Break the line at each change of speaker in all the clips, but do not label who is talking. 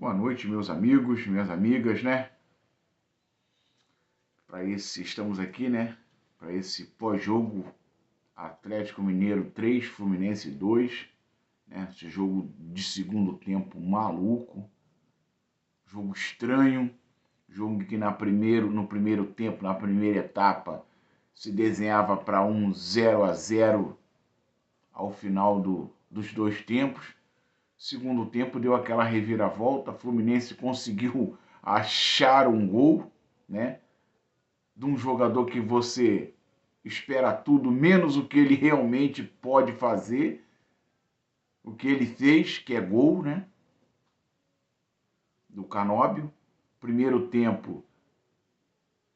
Boa noite, meus amigos, minhas amigas, né? Estamos aqui, né? Para esse pós-jogo Atlético Mineiro 3, Fluminense 2, né? Esse jogo de segundo tempo maluco, jogo estranho, jogo que no primeiro tempo, na primeira etapa, se desenhava para um 0-0 ao final dos dois tempos. Segundo tempo deu aquela reviravolta, Fluminense conseguiu achar um gol, né? De um jogador que você espera tudo, menos o que ele realmente pode fazer, o que ele fez, que é gol, né? Do Canóbio. Primeiro tempo,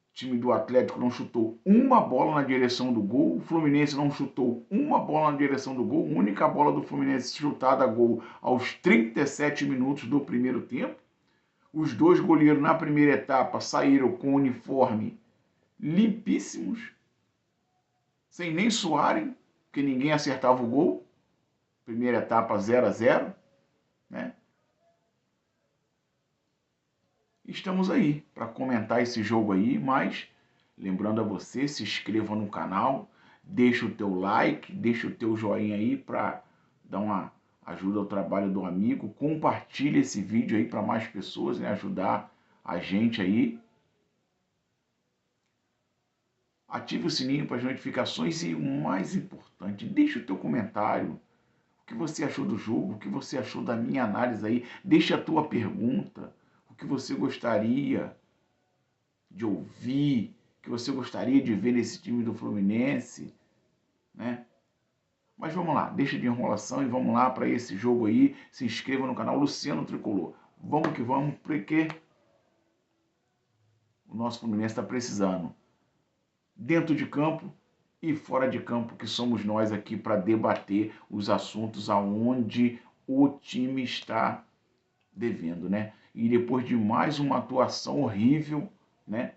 o time do Atlético não chutou uma bola na direção do gol, o Fluminense não chutou uma bola na direção do gol, a única bola do Fluminense chutada a gol aos 37 minutos do primeiro tempo. Os dois goleiros na primeira etapa saíram com uniforme limpíssimos, sem nem suarem, porque ninguém acertava o gol. Primeira etapa 0-0, né? Estamos aí para comentar esse jogo aí, mas lembrando a você, se inscreva no canal, deixa o teu like, deixa o teu joinha aí para dar uma ajuda ao trabalho do amigo, compartilha esse vídeo aí para mais pessoas, né? Ajudar a gente aí. Ative o sininho para as notificações e o mais importante, deixa o teu comentário. O que você achou do jogo? O que você achou da minha análise aí? Deixa a tua pergunta. O que você gostaria de ouvir? O que você gostaria de ver nesse time do Fluminense? Né? Mas vamos lá, deixa de enrolação e vamos lá para esse jogo aí. Se inscreva no canal Luciano Tricolor. Vamos que vamos, porque o nosso Fluminense está precisando. Dentro de campo e fora de campo, que somos nós aqui para debater os assuntos aonde o time está devendo, né? E depois de mais uma atuação horrível, né?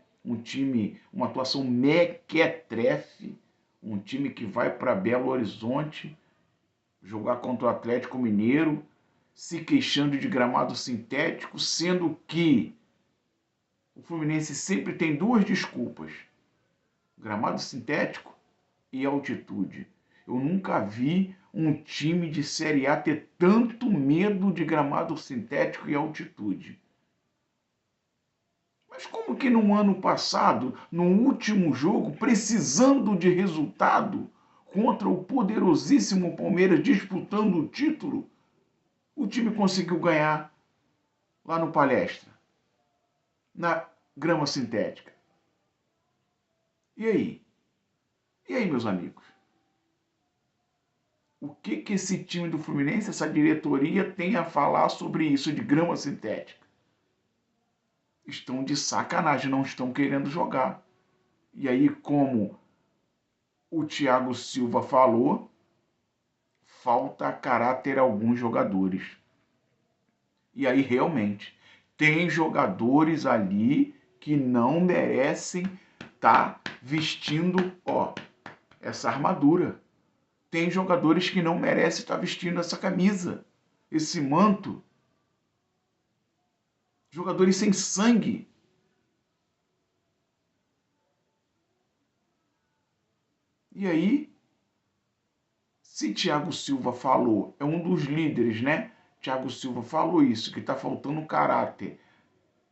Uma atuação mequetrefe, um time que vai para Belo Horizonte jogar contra o Atlético Mineiro, se queixando de gramado sintético, sendo que o Fluminense sempre tem duas desculpas: gramado sintético e altitude. Eu nunca vi um time de Série A ter tanto medo de gramado sintético e altitude. Mas como que no ano passado, no último jogo, precisando de resultado, contra o poderosíssimo Palmeiras disputando o título, o time conseguiu ganhar lá no Palestra, na grama sintética? E aí? E aí, meus amigos? O que esse time do Fluminense, essa diretoria, tem a falar sobre isso de grama sintética? Estão de sacanagem, não estão querendo jogar. E aí, como o Thiago Silva falou, falta caráter a alguns jogadores. E aí, realmente, tem jogadores ali que não merecem estar vestindo, essa armadura. Tem jogadores que não merecem estar vestindo essa camisa, esse manto. Jogadores sem sangue. E aí, se Thiago Silva falou, é um dos líderes, né? Thiago Silva falou isso, que está faltando caráter.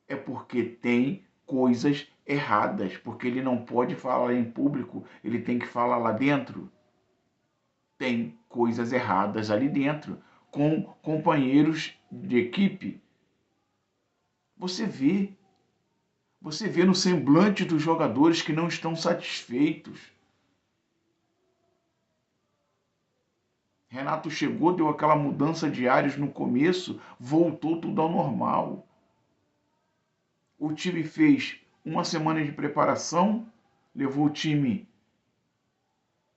É porque tem coisas erradas, porque ele não pode falar em público, ele tem que falar lá dentro. Tem coisas erradas ali dentro, com companheiros de equipe. Você vê no semblante dos jogadores que não estão satisfeitos. Renato chegou, deu aquela mudança de ares no começo, voltou tudo ao normal. O time fez uma semana de preparação, levou o time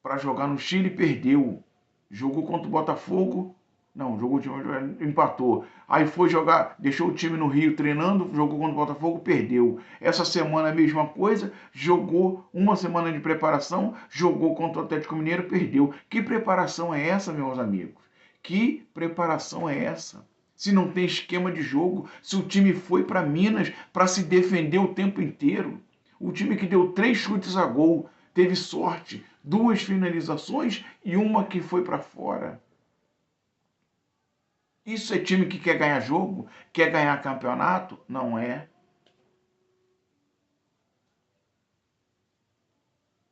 para jogar no Chile e perdeu. Jogou contra o Botafogo, empatou. Aí foi jogar, deixou o time no Rio treinando, jogou contra o Botafogo, perdeu. Essa semana a mesma coisa, jogou uma semana de preparação, jogou contra o Atlético Mineiro, perdeu. Que preparação é essa, meus amigos? Que preparação é essa? se não tem esquema de jogo, se o time foi para Minas para se defender o tempo inteiro. O time que deu 3 chutes a gol, teve sorte, 2 finalizações e uma que foi para fora. Isso é time que quer ganhar jogo? Quer ganhar campeonato? Não é.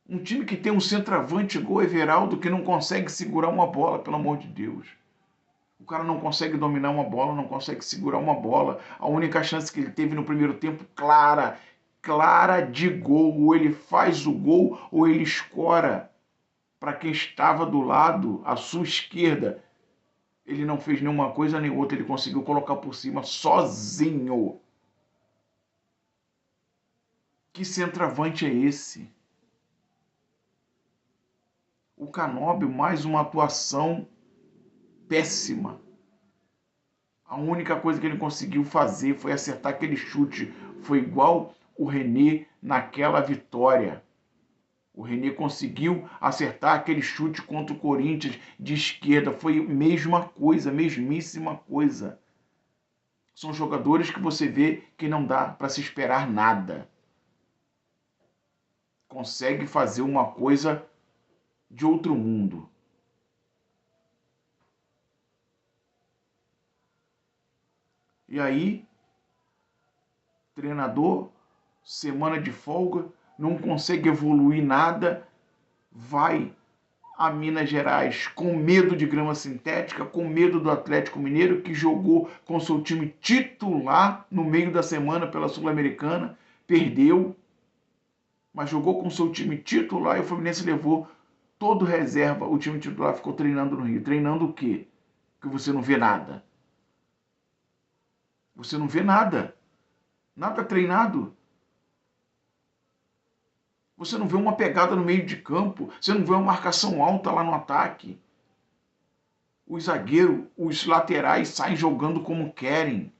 Um time que tem um centroavante igual Everaldo que não consegue segurar uma bola, pelo amor de Deus. O cara não consegue dominar uma bola, não consegue segurar uma bola. A única chance que ele teve no primeiro tempo, clara de gol. Ou ele faz o gol ou ele escora. Para quem estava do lado, à sua esquerda, ele não fez nenhuma coisa nem outra. Ele conseguiu colocar por cima sozinho. Que centroavante é esse? O Canóbio, mais uma atuação péssima. A única coisa que ele conseguiu fazer foi acertar aquele chute. Foi igual o René naquela vitória. O René conseguiu acertar aquele chute contra o Corinthians de esquerda. Foi a mesma coisa, mesmíssima coisa. São jogadores que você vê que não dá para se esperar nada. Consegue fazer uma coisa de outro mundo. E aí, treinador, semana de folga, não consegue evoluir nada, vai a Minas Gerais com medo de grama sintética, com medo do Atlético Mineiro, que jogou com seu time titular no meio da semana pela Sul-Americana, perdeu, mas jogou com seu time titular e o Fluminense levou todo reserva. O time titular ficou treinando no Rio. Treinando o quê? Que você não vê nada. Você não vê nada. Nada treinado. Você não vê uma pegada no meio de campo. Você não vê uma marcação alta lá no ataque. Os zagueiros, os laterais saem jogando como querem.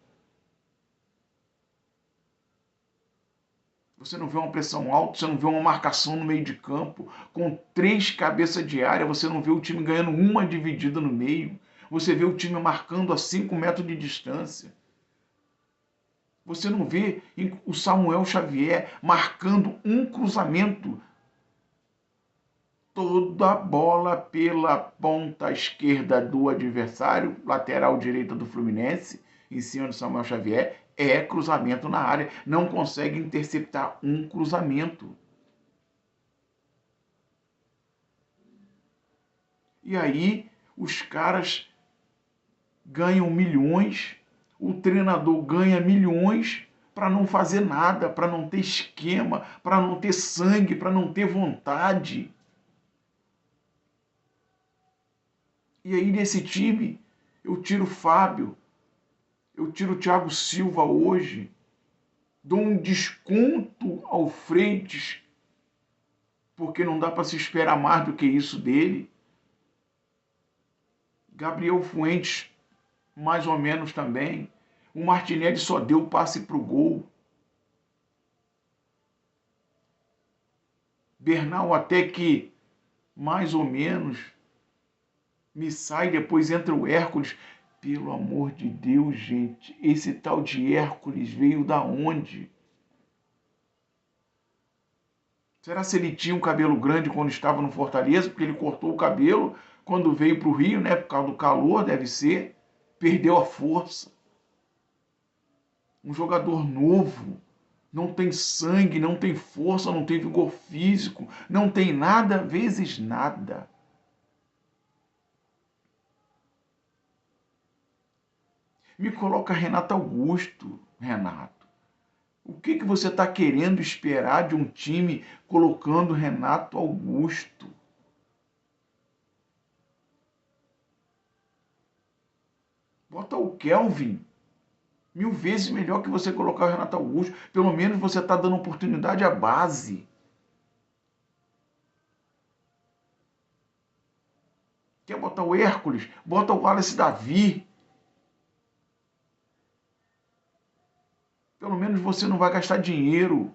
Você não vê uma pressão alta, você não vê uma marcação no meio de campo. Com 3 cabeças de área, você não vê o time ganhando uma dividida no meio. Você vê o time marcando a 5 metros de distância. Você não vê o Samuel Xavier marcando um cruzamento. Toda a bola pela ponta esquerda do adversário, lateral direita do Fluminense, em cima do Samuel Xavier, é cruzamento na área. Não consegue interceptar um cruzamento. E aí os caras ganham milhões, o treinador ganha milhões para não fazer nada, para não ter esquema, para não ter sangue, para não ter vontade. E aí nesse time eu tiro o Fábio, eu tiro o Thiago Silva hoje, dou um desconto ao Freitas, porque não dá para se esperar mais do que isso dele. Gabriel Fuentes, mais ou menos também. O Martinelli só deu o passe para o gol. Bernal até que, mais ou menos, me sai, depois entra o Hércules. Pelo amor de Deus, gente, esse tal de Hércules veio da onde? Será se ele tinha um cabelo grande quando estava no Fortaleza? Porque ele cortou o cabelo quando veio para o Rio, né? Por causa do calor, deve ser. Perdeu a força. Um jogador novo. Não tem sangue, não tem força, não tem vigor físico. Não tem nada, vezes nada. Me coloca Renato Augusto, Renato. O que você está querendo esperar de um time colocando Renato Augusto? Bota o Kelvin. 1000 vezes melhor que você colocar o Renato Augusto. Pelo menos você está dando oportunidade à base. Quer botar o Hércules? Bota o Wallace Davi. Pelo menos você não vai gastar dinheiro.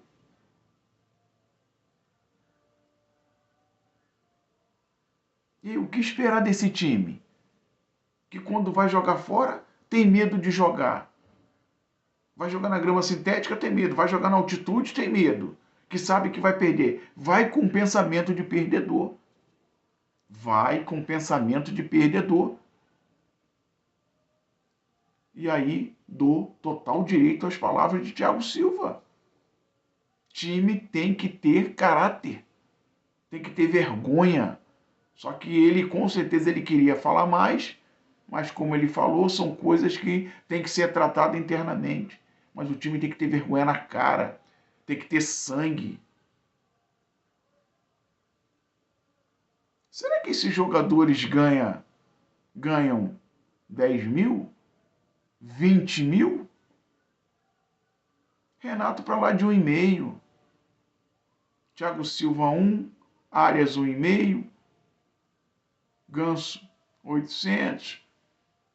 E o que esperar desse time? Que quando vai jogar fora, tem medo de jogar. Vai jogar na grama sintética, tem medo. Vai jogar na altitude, tem medo. Que sabe que vai perder. Vai com pensamento de perdedor. Vai com pensamento de perdedor. E aí dou total direito às palavras de Thiago Silva. Time tem que ter caráter. Tem que ter vergonha. Só que ele, com certeza, ele queria falar mais, mas como ele falou, são coisas que tem que ser tratadas internamente. Mas o time tem que ter vergonha na cara, tem que ter sangue. Será que esses jogadores ganham 10 mil? 20 mil? Renato para lá de 1,5. Thiago Silva 1, Arias 1,5. Ganso 800.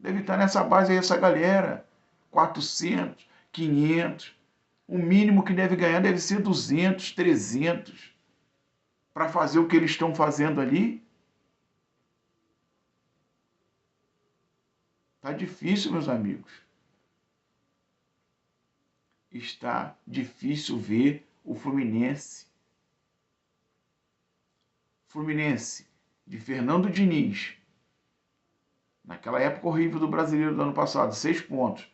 Deve estar nessa base aí essa galera. 400, 500. O mínimo que deve ganhar deve ser 200, 300. Para fazer o que eles estão fazendo ali. Tá difícil, meus amigos. Está difícil ver o Fluminense. Fluminense de Fernando Diniz. Naquela época horrível do Brasileiro do ano passado, 6 pontos.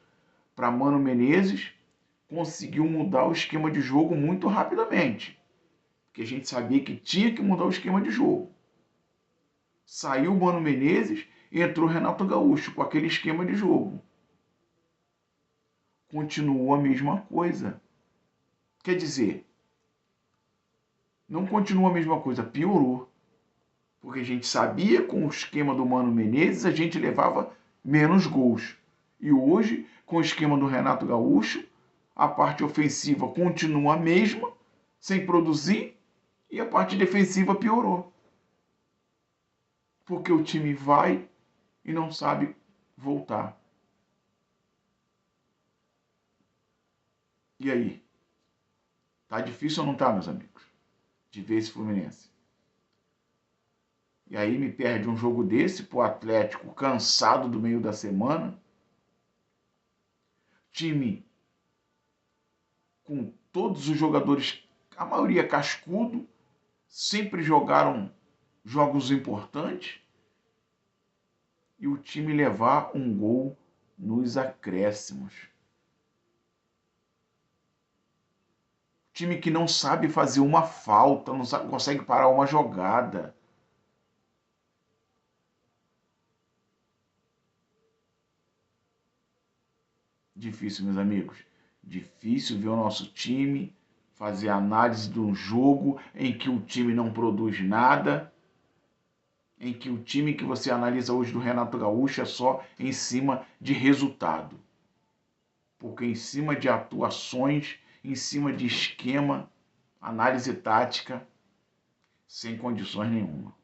Para Mano Menezes, conseguiu mudar o esquema de jogo muito rapidamente. Porque a gente sabia que tinha que mudar o esquema de jogo. Saiu o Mano Menezes e entrou o Renato Gaúcho com aquele esquema de jogo. Continuou a mesma coisa. Quer dizer, não continua a mesma coisa, piorou. Porque a gente sabia que com o esquema do Mano Menezes a gente levava menos gols. E hoje, com o esquema do Renato Gaúcho, a parte ofensiva continua a mesma, sem produzir, e a parte defensiva piorou. Porque o time vai e não sabe voltar. E aí? Tá difícil ou não tá, meus amigos? De ver esse Fluminense. E aí me perde um jogo desse pro Atlético cansado do meio da semana. Time com todos os jogadores, a maioria cascudo, sempre jogaram jogos importantes. E o time levar um gol nos acréscimos. Time que não sabe fazer uma falta, não consegue parar uma jogada. Difícil, meus amigos. Difícil ver o nosso time fazer análise de um jogo em que o time não produz nada, em que o time que você analisa hoje do Renato Gaúcho é só em cima de resultado. Porque em cima de atuações, em cima de esquema, análise tática, sem condições nenhuma.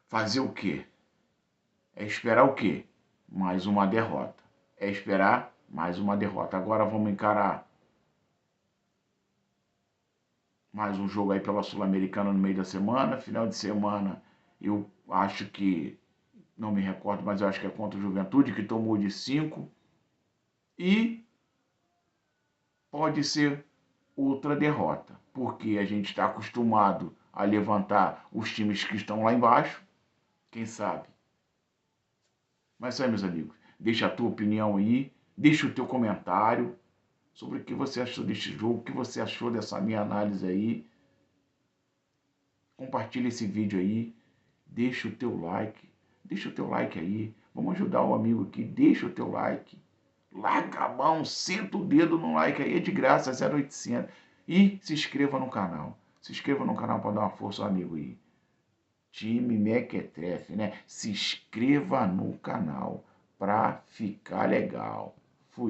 Fazer o quê? É esperar o quê? Mais uma derrota. É esperar mais uma derrota. Agora vamos encarar mais um jogo aí pela Sul-Americana no meio da semana. Final de semana, eu acho que, não me recordo, mas eu acho que é contra o Juventude, que tomou de 5. E pode ser outra derrota, porque a gente está acostumado a levantar os times que estão lá embaixo. Quem sabe? Mas é, meus amigos, deixa a tua opinião aí, deixa o teu comentário sobre o que você achou deste jogo, o que você achou dessa minha análise aí. Compartilha esse vídeo aí, deixa o teu like aí, vamos ajudar o amigo aqui, deixa o teu like. Larga a mão, senta o dedo no like aí, é de graça, 0800. E se inscreva no canal. Se inscreva no canal para dar uma força ao amigo aí. Time Mequetrefe, né? Se inscreva no canal para ficar legal.